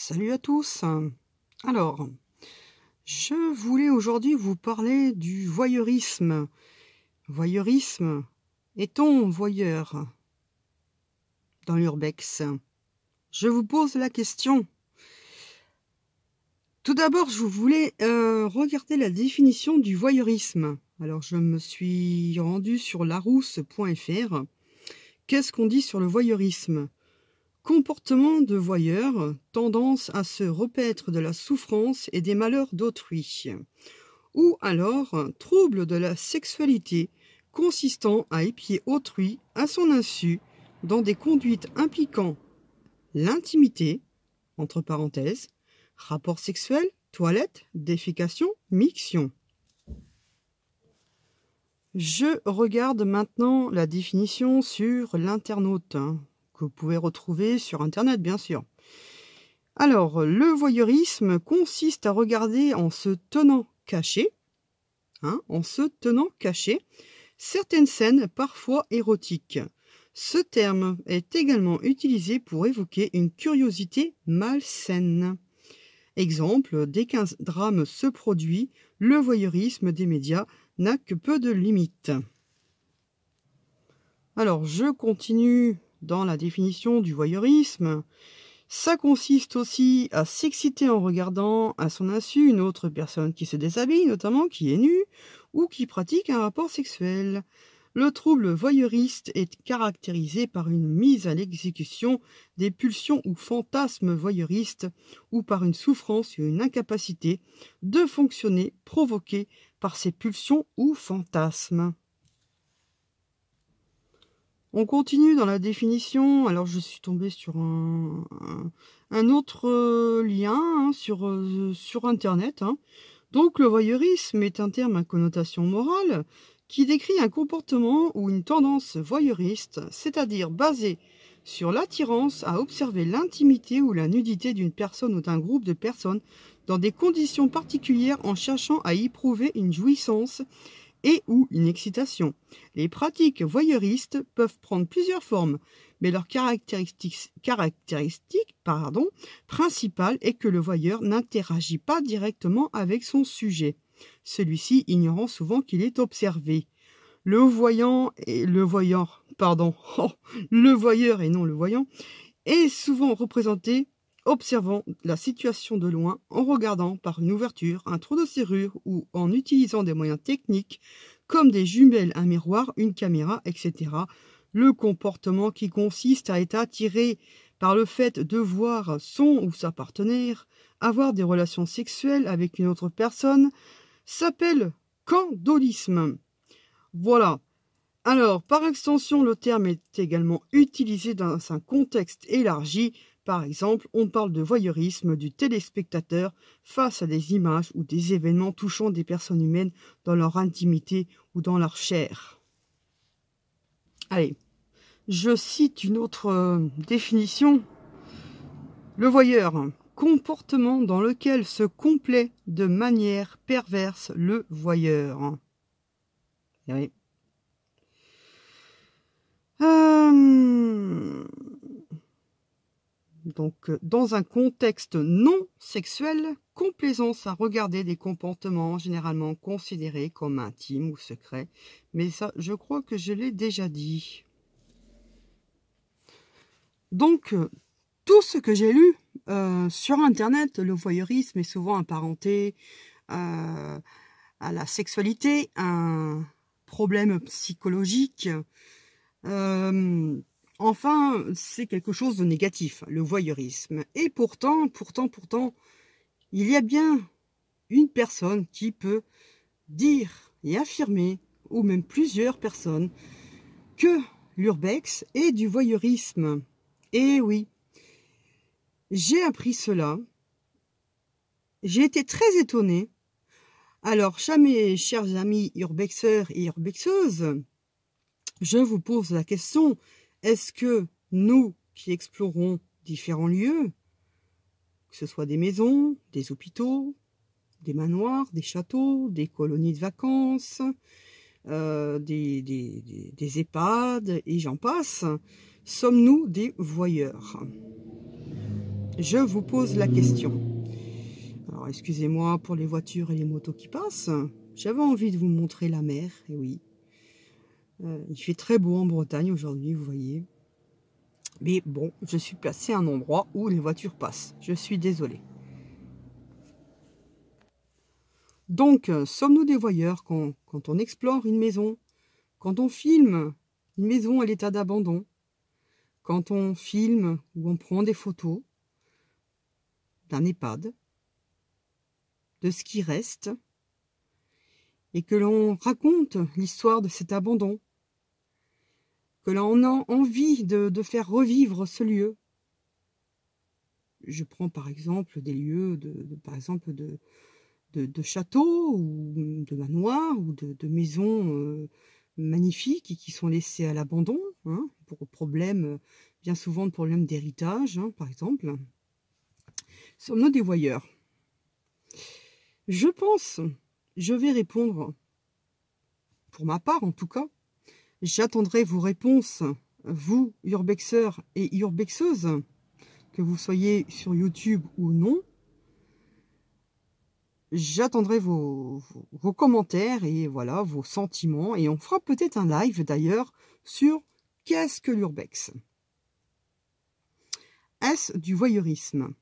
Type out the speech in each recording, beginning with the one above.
Salut à tous. Alors, je voulais aujourd'hui vous parler du voyeurisme. Voyeurisme, est-on voyeur dans l'urbex? Je vous pose la question. Tout d'abord, je voulais regarder la définition du voyeurisme. Alors, je me suis rendue sur larousse.fr. Qu'est-ce qu'on dit sur le voyeurisme? Comportement de voyeur, tendance à se repaître de la souffrance et des malheurs d'autrui. Ou alors, trouble de la sexualité, consistant à épier autrui à son insu dans des conduites impliquant l'intimité, entre parenthèses, rapport sexuel, toilette, défécation, miction. Je regarde maintenant la définition sur l'internaute, que vous pouvez retrouver sur Internet, bien sûr. Alors, le voyeurisme consiste à regarder en se tenant caché, certaines scènes parfois érotiques. Ce terme est également utilisé pour évoquer une curiosité malsaine. Exemple, dès qu'un drame se produit, le voyeurisme des médias n'a que peu de limites. Alors, je continue dans la définition du voyeurisme. Ça consiste aussi à s'exciter en regardant à son insu une autre personne qui se déshabille, notamment qui est nue, ou qui pratique un rapport sexuel. Le trouble voyeuriste est caractérisé par une mise à l'exécution des pulsions ou fantasmes voyeuristes, ou par une souffrance ou une incapacité de fonctionner provoquée par ces pulsions ou fantasmes. On continue dans la définition. Alors, je suis tombée sur un autre lien sur Internet. Donc, le voyeurisme est un terme à connotation morale qui décrit un comportement ou une tendance voyeuriste, c'est-à-dire basé sur l'attirance à observer l'intimité ou la nudité d'une personne ou d'un groupe de personnes dans des conditions particulières en cherchant à y éprouver une jouissance et ou une excitation. Les pratiques voyeuristes peuvent prendre plusieurs formes, mais leur caractéristique principale est que le voyeur n'interagit pas directement avec son sujet, celui-ci ignorant souvent qu'il est observé. Le voyeur et non le voyant est souvent représenté observant la situation de loin, en regardant par une ouverture, un trou de serrure ou en utilisant des moyens techniques comme des jumelles, un miroir, une caméra, etc. Le comportement qui consiste à être attiré par le fait de voir son ou sa partenaire avoir des relations sexuelles avec une autre personne s'appelle candolisme. Voilà. Alors, par extension, le terme est également utilisé dans un contexte élargi. Par exemple, on parle de voyeurisme du téléspectateur face à des images ou des événements touchant des personnes humaines dans leur intimité ou dans leur chair. Allez, je cite une autre définition. Le voyeur, comportement dans lequel se complaît de manière perverse le voyeur. Oui. Donc, dans un contexte non sexuel, complaisance à regarder des comportements généralement considérés comme intimes ou secrets. Mais ça, je crois que je l'ai déjà dit. Donc, tout ce que j'ai lu sur Internet, le voyeurisme est souvent apparenté à la sexualité, un problème psychologique. Enfin, c'est quelque chose de négatif, le voyeurisme. Et pourtant, il y a bien une personne qui peut dire et affirmer, ou même plusieurs personnes, que l'urbex est du voyeurisme. Et oui, j'ai appris cela. J'ai été très étonnée. Alors, mes chers amis urbexeurs et urbexeuses, je vous pose la question, est-ce que nous qui explorons différents lieux, que ce soit des maisons, des hôpitaux, des manoirs, des châteaux, des colonies de vacances, des EHPAD et j'en passe, sommes-nous des voyeurs? je vous pose la question. Alors, excusez-moi pour les voitures et les motos qui passent. J'avais envie de vous montrer la mer, et oui. Il fait très beau en Bretagne aujourd'hui, vous voyez. Mais bon, je suis placé à un endroit où les voitures passent. Je suis désolée. Donc, sommes-nous des voyeurs quand on explore une maison, quand on filme une maison à l'état d'abandon, quand on filme ou on prend des photos d'un EHPAD, de ce qui reste, et que l'on raconte l'histoire de cet abandon, que l'on a envie de faire revivre ce lieu. Je prends par exemple des lieux de châteaux ou de manoirs ou de maisons magnifiques et qui sont laissées à l'abandon, hein, pour problème, bien souvent de problèmes d'héritage, hein, par exemple. Sommes-nous des voyeurs? Je pense, je vais répondre, pour ma part en tout cas, j'attendrai vos réponses, vous, urbexeurs et urbexeuses, que vous soyez sur YouTube ou non. J'attendrai vos commentaires et voilà, vos sentiments. Et on fera peut-être un live d'ailleurs sur qu'est-ce que l'urbex? Est-ce du voyeurisme?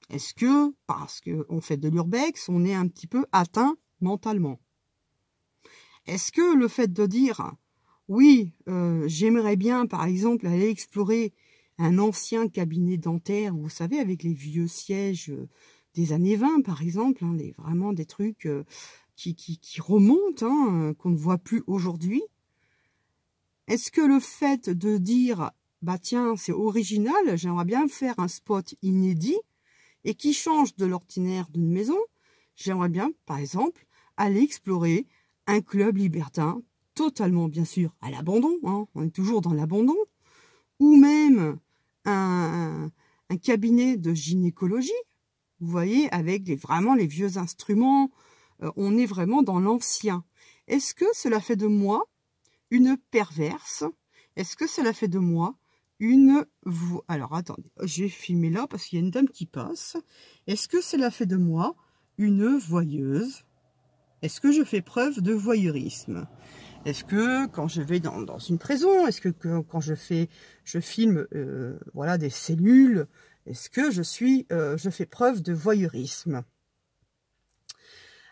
Est-ce que, parce qu'on fait de l'urbex, on est un petit peu atteint mentalement? Est-ce que le fait de dire, oui, j'aimerais bien, par exemple, aller explorer un ancien cabinet dentaire, vous savez, avec les vieux sièges des années 20, par exemple, hein, vraiment des trucs qui remontent, hein, qu'on ne voit plus aujourd'hui. Est-ce que le fait de dire, bah tiens, c'est original, j'aimerais bien faire un spot inédit, et qui change de l'ordinaire d'une maison, j'aimerais bien, par exemple, aller explorer un club libertin, totalement, bien sûr, à l'abandon, hein, on est toujours dans l'abandon, ou même un cabinet de gynécologie, vous voyez, avec vraiment les vieux instruments, on est vraiment dans l'ancien. Est-ce que cela fait de moi une perverse? Est-ce que cela fait de moi une... Alors, attendez, je vais filmer là parce qu'il y a une dame qui passe. Est-ce que cela fait de moi une voyeuse? Est-ce que je fais preuve de voyeurisme? Est-ce que quand je vais dans une prison, est-ce que quand je filme voilà, des cellules, est-ce que je fais preuve de voyeurisme?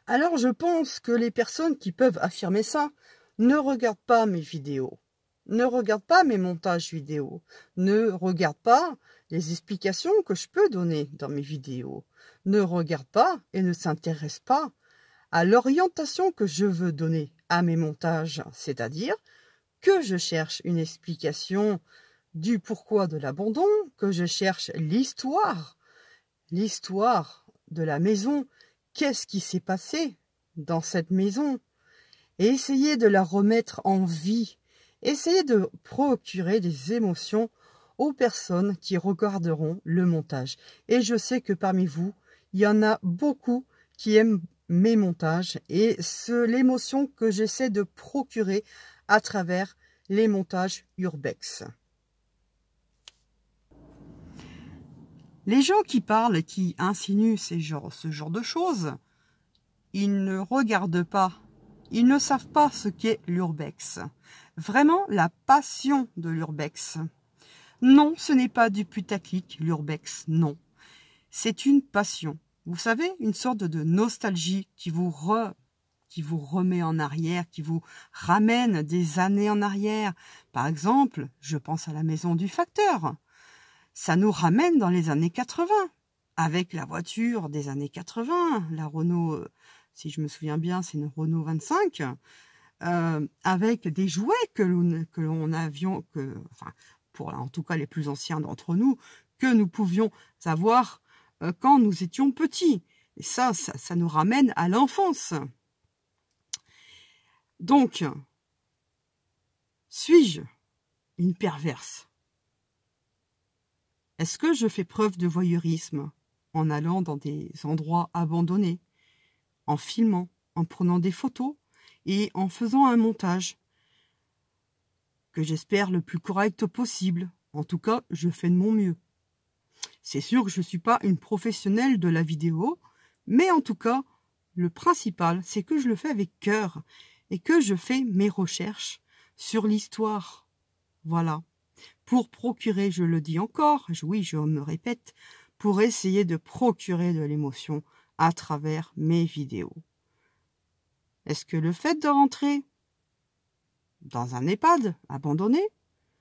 Alors, je pense que les personnes qui peuvent affirmer ça ne regardent pas mes vidéos. Ne regarde pas mes montages vidéo, ne regarde pas les explications que je peux donner dans mes vidéos, ne regarde pas et ne s'intéresse pas à l'orientation que je veux donner à mes montages, c'est-à-dire que je cherche une explication du pourquoi de l'abandon, que je cherche l'histoire de la maison, qu'est-ce qui s'est passé dans cette maison, et essayer de la remettre en vie. Essayez de procurer des émotions aux personnes qui regarderont le montage. Et je sais que parmi vous, il y en a beaucoup qui aiment mes montages et l'émotion que j'essaie de procurer à travers les montages urbex. Les gens qui parlent, qui insinuent ce genre de choses, ils ne regardent pas, ils ne savent pas ce qu'est l'urbex. Vraiment la passion de l'urbex. Non, ce n'est pas du putaclic, l'urbex, non. C'est une passion. Vous savez, une sorte de nostalgie qui vous remet en arrière, qui vous ramène des années en arrière. Par exemple, je pense à la maison du facteur. Ça nous ramène dans les années 80, avec la voiture des années 80, la Renault, si je me souviens bien, c'est une Renault 25, avec des jouets que l'on avions, enfin, pour en tout cas les plus anciens d'entre nous, que nous pouvions avoir quand nous étions petits. Et ça nous ramène à l'enfance. Donc, suis-je une perverse? Est-ce que je fais preuve de voyeurisme en allant dans des endroits abandonnés, en filmant, en prenant des photos et en faisant un montage que j'espère le plus correct possible? En tout cas, je fais de mon mieux. C'est sûr que je ne suis pas une professionnelle de la vidéo, mais en tout cas, le principal, c'est que je le fais avec cœur et que je fais mes recherches sur l'histoire. Voilà. Pour procurer, je le dis encore, oui, je me répète, pour essayer de procurer de l'émotion à travers mes vidéos. Est-ce que le fait de rentrer dans un EHPAD abandonné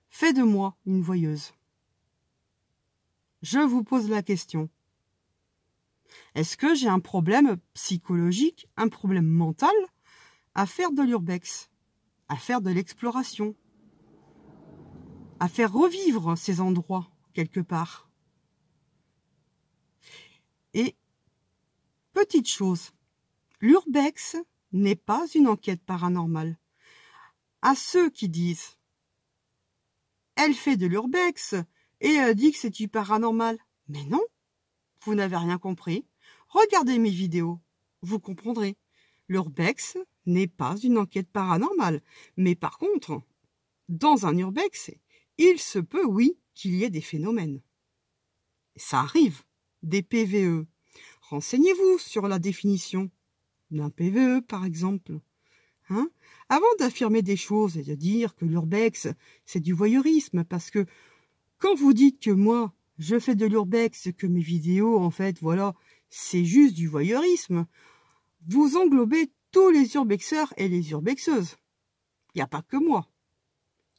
fait de moi une voyeuse? Je vous pose la question. Est-ce que j'ai un problème psychologique, un problème mental à faire de l'urbex, à faire de l'exploration, à faire revivre ces endroits quelque part? Et petite chose, l'urbex n'est pas une enquête paranormale. À ceux qui disent « Elle fait de l'urbex et elle dit que c'est du paranormal ». Mais non, vous n'avez rien compris. Regardez mes vidéos, vous comprendrez. L'urbex n'est pas une enquête paranormale. Mais par contre, dans un urbex, il se peut, oui, qu'il y ait des phénomènes. Ça arrive, des PVE. Renseignez-vous sur la définition d'un PVE, par exemple. Hein? Avant d'affirmer des choses et de dire que l'urbex, c'est du voyeurisme, parce que quand vous dites que moi, je fais de l'urbex, que mes vidéos, en fait, voilà, c'est juste du voyeurisme, vous englobez tous les urbexeurs et les urbexeuses. Il n'y a pas que moi.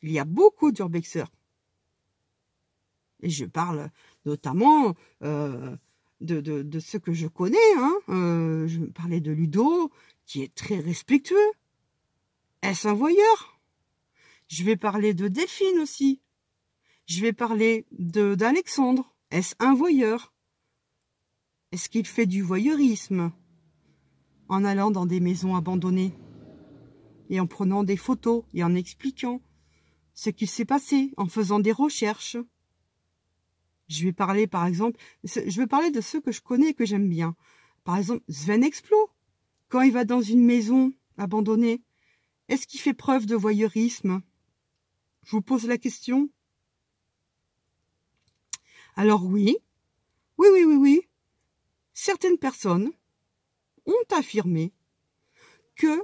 Il y a beaucoup d'urbexeurs. Et je parle notamment de ceux que je connais. Je parlais de Ludo, qui est très respectueux. Est-ce un voyeur? Je vais parler de Delphine aussi. Je vais parler d'Alexandre. Est-ce un voyeur? Est-ce qu'il fait du voyeurisme en allant dans des maisons abandonnées et en prenant des photos et en expliquant ce qui s'est passé, en faisant des recherches? Je vais parler, par exemple, je vais parler de ceux que je connais et que j'aime bien. Par exemple, Sven Explo, quand il va dans une maison abandonnée, est-ce qu'il fait preuve de voyeurisme? Je vous pose la question. Alors oui, certaines personnes ont affirmé que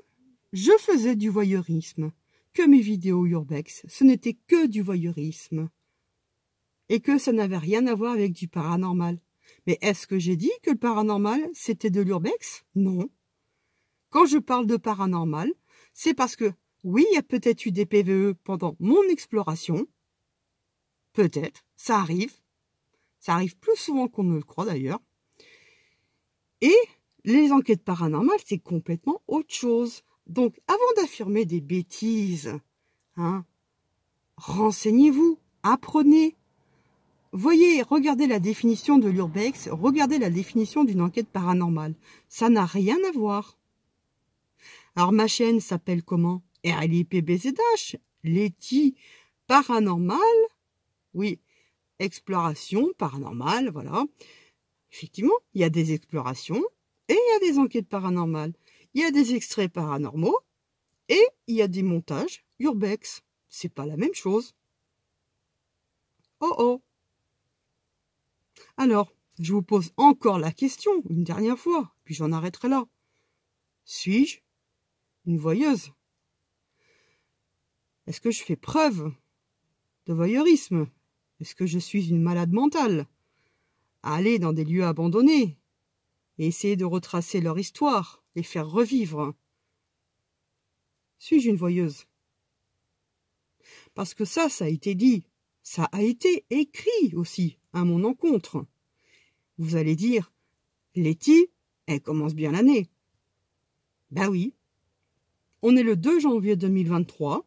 je faisais du voyeurisme, que mes vidéos urbex, ce n'était que du voyeurisme, et que ça n'avait rien à voir avec du paranormal. Mais est-ce que j'ai dit que le paranormal, c'était de l'urbex? Non. Quand je parle de paranormal, c'est parce que, oui, il y a peut-être eu des PVE pendant mon exploration. Peut-être, ça arrive. Ça arrive plus souvent qu'on ne le croit d'ailleurs. Et les enquêtes paranormales, c'est complètement autre chose. Donc, avant d'affirmer des bêtises, renseignez-vous, apprenez. Voyez, regardez la définition de l'urbex, regardez la définition d'une enquête paranormale. Ça n'a rien à voir. Alors, ma chaîne s'appelle comment? RLIPBZH, Letty Paranormal. Oui, exploration paranormale, voilà. Effectivement, il y a des explorations et il y a des enquêtes paranormales. Il y a des extraits paranormaux et il y a des montages urbex. C'est pas la même chose. Oh oh. Alors, je vous pose encore la question, une dernière fois, puis j'en arrêterai là. Suis-je une voyeuse? Est-ce que je fais preuve de voyeurisme? Est-ce que je suis une malade mentale à aller dans des lieux abandonnés et essayer de retracer leur histoire, les faire revivre? Suis-je une voyeuse? Parce que ça a été dit, ça a été écrit aussi à mon encontre. Vous allez dire, Letty, elle commence bien l'année. Ben oui, on est le 2 janvier 2023.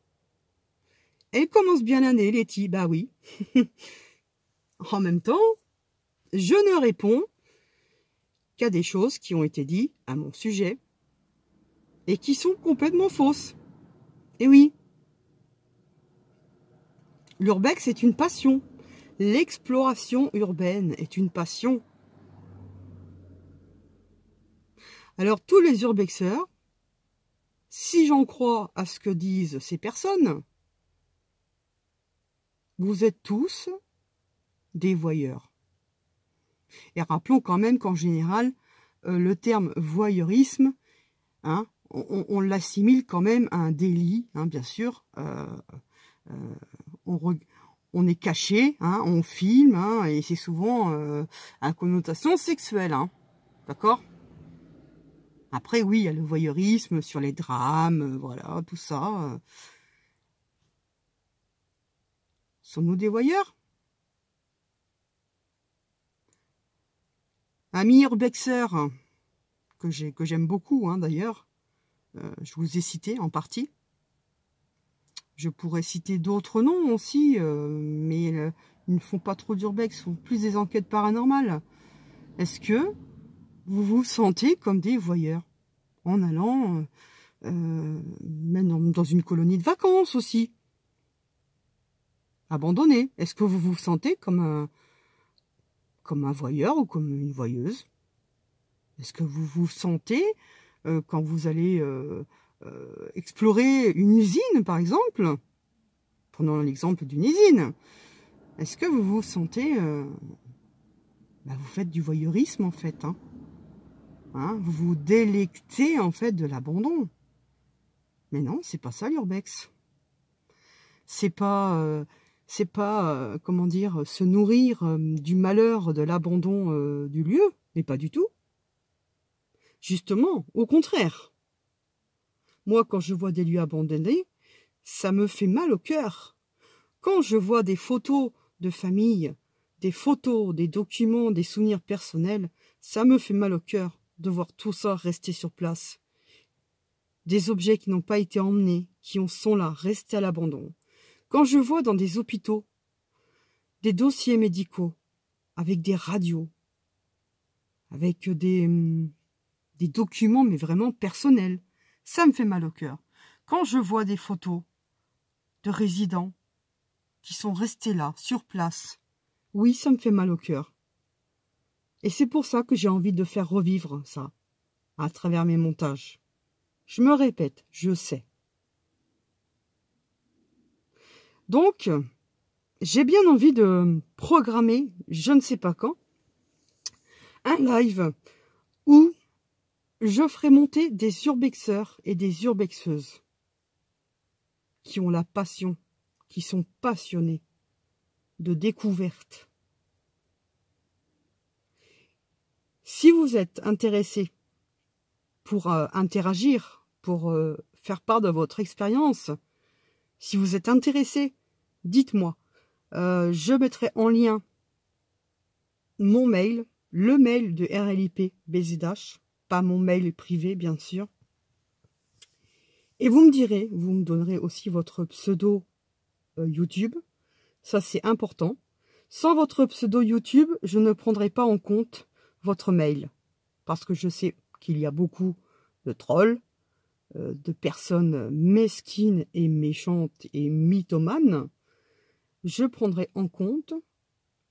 Elle commence bien l'année, Letty, ben oui. En même temps, je ne réponds qu'à des choses qui ont été dites à mon sujet et qui sont complètement fausses. Et oui, l'urbex est une passion. L'exploration urbaine est une passion. Alors tous les urbexeurs, si j'en crois à ce que disent ces personnes, vous êtes tous des voyeurs. Et rappelons quand même qu'en général, le terme voyeurisme, hein, on l'assimile quand même à un délit, hein, bien sûr. On est caché, hein, on filme, hein, et c'est souvent à connotation sexuelle, hein, d'accord? Après, oui, il y a le voyeurisme sur les drames, voilà, tout ça. Sommes-nous des voyeurs? Ami urbexer, que j'aime beaucoup, hein, d'ailleurs, je vous ai cité en partie. Je pourrais citer d'autres noms aussi, mais ils ne font pas trop d'urbex, font plus des enquêtes paranormales. Est-ce que vous vous sentez comme des voyeurs en allant même dans une colonie de vacances aussi, abandonnée? Est-ce que vous vous sentez comme un voyeur ou comme une voyeuse? Est-ce que vous vous sentez quand vous allez explorer une usine, par exemple? Prenons l'exemple d'une usine. Est-ce que vous vous sentez... vous faites du voyeurisme, en fait. Hein, vous vous délectez, en fait, de l'abandon. Mais non, c'est pas ça, l'urbex. C'est pas... comment dire, se nourrir du malheur de l'abandon du lieu, mais pas du tout. Justement, au contraire. Moi, quand je vois des lieux abandonnés, ça me fait mal au cœur. Quand je vois des photos de famille, des photos, des documents, des souvenirs personnels, ça me fait mal au cœur de voir tout ça rester sur place. Des objets qui n'ont pas été emmenés, qui sont là, restés à l'abandon. Quand je vois dans des hôpitaux, des dossiers médicaux, avec des radios, avec des documents, mais vraiment personnels, ça me fait mal au cœur. Quand je vois des photos de résidents qui sont restés là, sur place, oui, ça me fait mal au cœur. Et c'est pour ça que j'ai envie de faire revivre ça, à travers mes montages. Je me répète, je sais. Donc, j'ai bien envie de programmer, je ne sais pas quand, un live où je ferai monter des urbexeurs et des urbexeuses qui ont la passion, qui sont passionnés de découverte. Si vous êtes intéressé pour interagir, pour faire part de votre expérience, si vous êtes intéressé, dites-moi. Je mettrai en lien mon mail, le mail de RLIP BZH, pas mon mail privé bien sûr. Et vous me direz, vous me donnerez aussi votre pseudo YouTube. Ça c'est important. Sans votre pseudo YouTube, je ne prendrai pas en compte votre mail. Parce que je sais qu'il y a beaucoup de trolls, de personnes mesquines et méchantes et mythomanes. Je prendrai en compte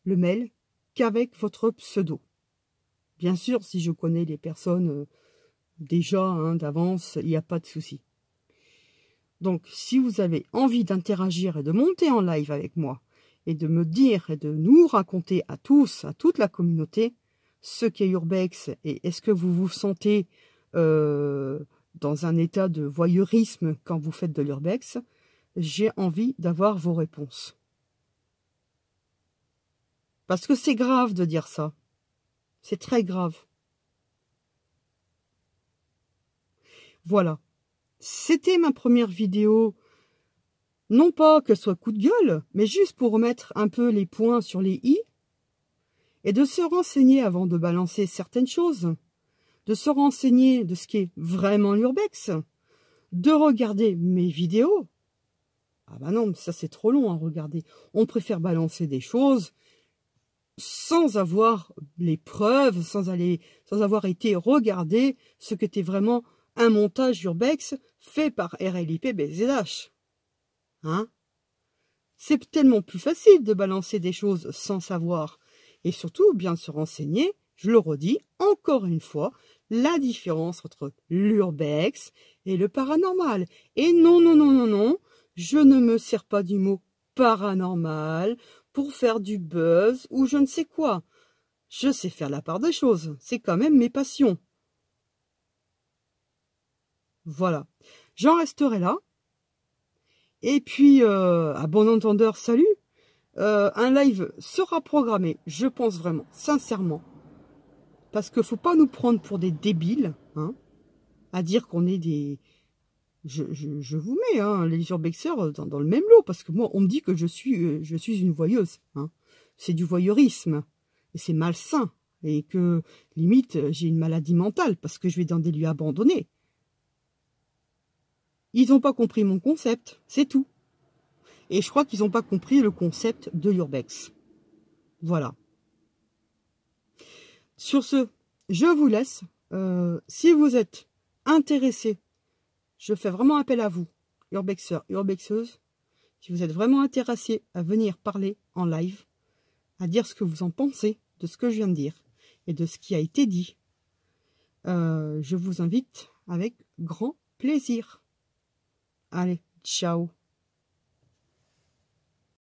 le mail qu'avec votre pseudo. Bien sûr, si je connais les personnes déjà d'avance, il n'y a pas de souci. Donc, si vous avez envie d'interagir et de monter en live avec moi, et de me dire et de nous raconter à tous, à toute la communauté, ce qu'est Urbex et est-ce que vous vous sentez dans un état de voyeurisme quand vous faites de l'Urbex, j'ai envie d'avoir vos réponses. Parce que c'est grave de dire ça. C'est très grave. Voilà. C'était ma première vidéo. Non pas que ce soit coup de gueule, mais juste pour remettre un peu les points sur les i. Et de se renseigner avant de balancer certaines choses. De se renseigner de ce qui est vraiment l'Urbex. De regarder mes vidéos. Ah bah non, ça c'est trop long à regarder. On préfère balancer des choses sans avoir les preuves, sans avoir été regarder ce qu'était vraiment un montage Urbex fait par RLIP BZH. Hein? C'est tellement plus facile de balancer des choses sans savoir. Et surtout, bien se renseigner, je le redis encore une fois, la différence entre l'Urbex et le paranormal. Et non, non, non, non, non, je ne me sers pas du mot paranormal pour faire du buzz ou je ne sais quoi. Je sais faire la part des choses. C'est quand même mes passions. Voilà. J'en resterai là. Et puis, à bon entendeur, salut. Un live sera programmé, je pense vraiment, sincèrement. Parce qu'il ne faut pas nous prendre pour des débiles, hein, à dire qu'on est des... Je vous mets, hein, les urbexeurs dans le même lot, parce que moi, on me dit que je suis une voyeuse. Hein. C'est du voyeurisme. Et c'est malsain. Et que, limite, j'ai une maladie mentale, parce que je vais dans des lieux abandonnés. Ils n'ont pas compris mon concept, c'est tout. Et je crois qu'ils n'ont pas compris le concept de l'urbex. Voilà. Sur ce, je vous laisse. Si vous êtes intéressés, je fais vraiment appel à vous, urbexeurs, urbexeuses. Si vous êtes vraiment intéressés à venir parler en live, à dire ce que vous en pensez de ce que je viens de dire et de ce qui a été dit, je vous invite avec grand plaisir. Allez, ciao.